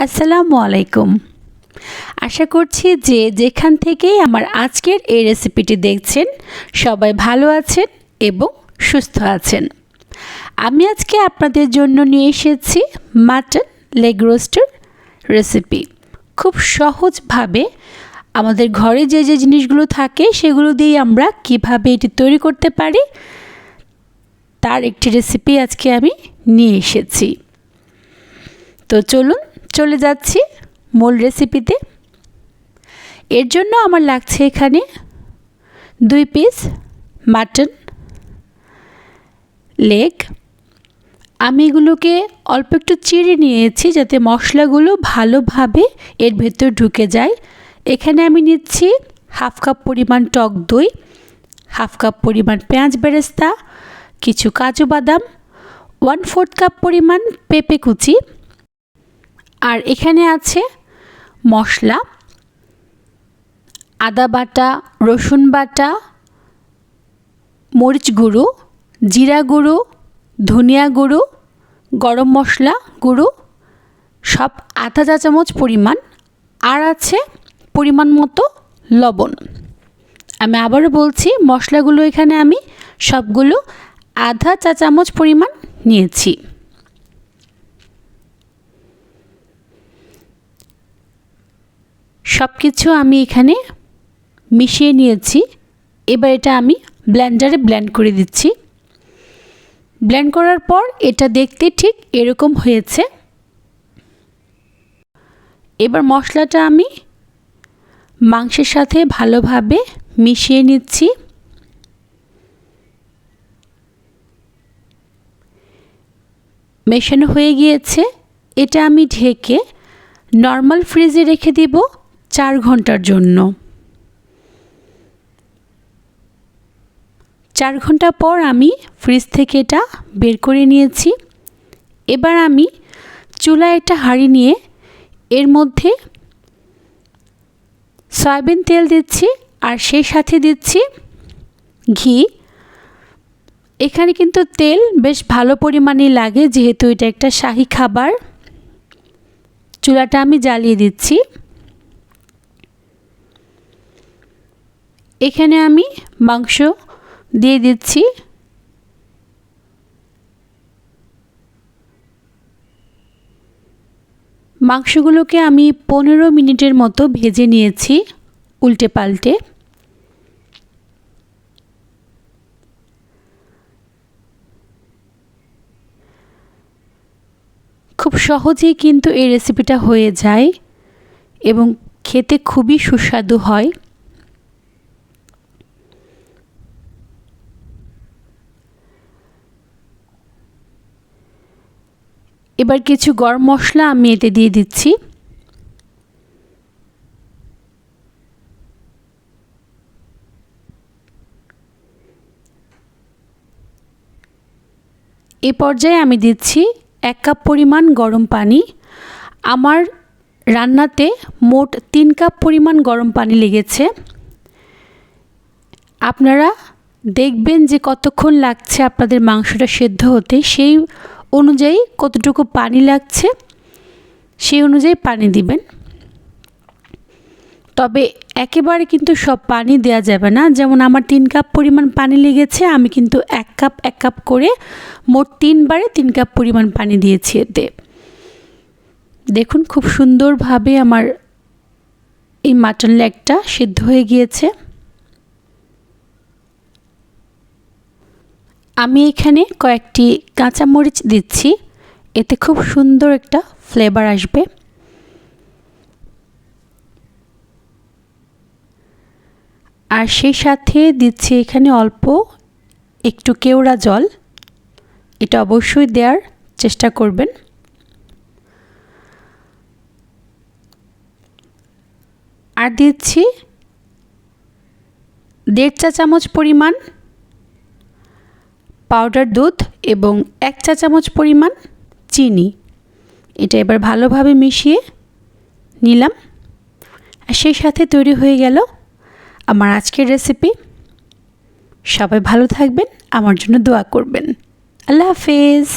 আসসালামু আলাইকুম। আশা করছি যে যেখান থেকেই আমার আজকের এই রেসিপিটি দেখছেন সবাই ভালো আছেন এবং সুস্থ আছেন। আমি আজকে আপনাদের জন্য নিয়ে এসেছি মাটন লেগ রোস্টের রেসিপি। খুব সহজভাবে আমাদের ঘরে যে যে জিনিসগুলো থাকে সেগুলো দিয়ে আমরা কিভাবে এটি তৈরি করতে পারি তার একটি রেসিপি আজকে আমি নিয়ে এসেছি। তো চলুন চলে যাচ্ছি মূল রেসিপিতে। এর জন্য আমার লাগছে এখানে 2 পিস মাটন লেগ। আমি এগুলোকে অল্প একটু চিড়ে নিয়েছি যাতে মশলাগুলো ভালোভাবে এর ভেতর ঢুকে যায়। এখানে আমি নিচ্ছি 1/2 কাপ পরিমাণ টক দই, 1/2 কাপ পরিমাণ পেঁয়াজ বেরেস্তা, কিছু কাজু বাদাম, 1/4 কাপ পরিমাণ পেঁপে কুচি, আর এখানে আছে মশলা আদা বাটা, রসুন বাটা, মরিচ গুঁড়ো, জিরা গুঁড়ো, ধনিয়া গুঁড়ো, গরম মশলা গুঁড়ো, সব আধা চা চামচ পরিমাণ, আর আছে পরিমাণ মতো লবণ। আমি আবারও বলছি মশলাগুলো এখানে আমি সবগুলো আধা চা চামচ পরিমাণ নিয়েছি। সব কিছু আমি এখানে মিশিয়ে নিয়েছি। এবার এটা আমি ব্লেন্ডারে ব্লেন্ড করে দিচ্ছি। ব্লেন্ড করার পর এটা দেখতে ঠিক এরকম হয়েছে। এবার মশলাটা আমি মাংসের সাথে ভালোভাবে মিশিয়ে নিচ্ছি। মেশানো হয়ে গিয়েছে। এটা আমি ঢেকে নর্মাল ফ্রিজে রেখে দিব 4 ঘন্টার জন্য। 4 ঘন্টা পর আমি ফ্রিজ থেকে এটা বের করে নিয়েছি। এবার আমি চুলায় একটা হাঁড়ি নিয়ে এর মধ্যে সয়াবিন তেল দিচ্ছি আর সেই সাথে দিচ্ছি ঘি। এখানে কিন্তু তেল বেশ ভালো পরিমাণে লাগে যেহেতু এটা একটা শাহী খাবার। চুলাটা আমি জ্বালিয়ে দিচ্ছি। এখানে আমি মাংস দিয়ে দিচ্ছি। মাংসগুলোকে আমি 15 মিনিটের মতো ভেজে নিয়েছি উল্টে পাল্টে। খুব সহজেই কিন্তু এই রেসিপিটা হয়ে যায় এবং খেতে খুবই সুস্বাদু হয়। এবার কিছু গরম মশলা আমি এতে দিয়ে দিচ্ছি। এই পর্যায়ে আমি দিচ্ছি 1 কাপ পরিমাণ গরম পানি। আমার রান্নাতে মোট 3 কাপ পরিমাণ গরম পানি লেগেছে। আপনারা দেখবেন যে কতক্ষণ লাগছে আপনাদের মাংসটা সেদ্ধ হতে, সেই অনুযায়ী কতটুকু পানি লাগছে সেই অনুযায়ী পানি দিবেন। তবে একেবারে কিন্তু সব পানি দেয়া যাবে না। যেমন আমার 3 কাপ পরিমাণ পানি লেগেছে, আমি কিন্তু 1 কাপ করে মোট 3 বারে 3 কাপ পরিমাণ পানি দিয়েছি এতে। দেখুন খুব সুন্দরভাবে আমার এই মাটন লেগটা সিদ্ধ হয়ে গিয়েছে। আমি এখানে কয়েকটি কাঁচামরিচ দিচ্ছি, এতে খুব সুন্দর একটা ফ্লেভার আসবে। আর সেই সাথে দিচ্ছি এখানে অল্প একটু কেওড়া জল। এটা অবশ্যই দেওয়ার চেষ্টা করবেন। আর দিচ্ছি 1.5 চা চামচ পরিমাণ পাউডার দুধ এবং 1 চা চামচ পরিমাণ চিনি। এটা এবার ভালোভাবে মিশিয়ে নিলাম। আর সেই সাথে তৈরি হয়ে গেল আমার আজকের রেসিপি। সবাই ভালো থাকবেন, আমার জন্য দোয়া করবেন। আল্লাহ হাফেজ।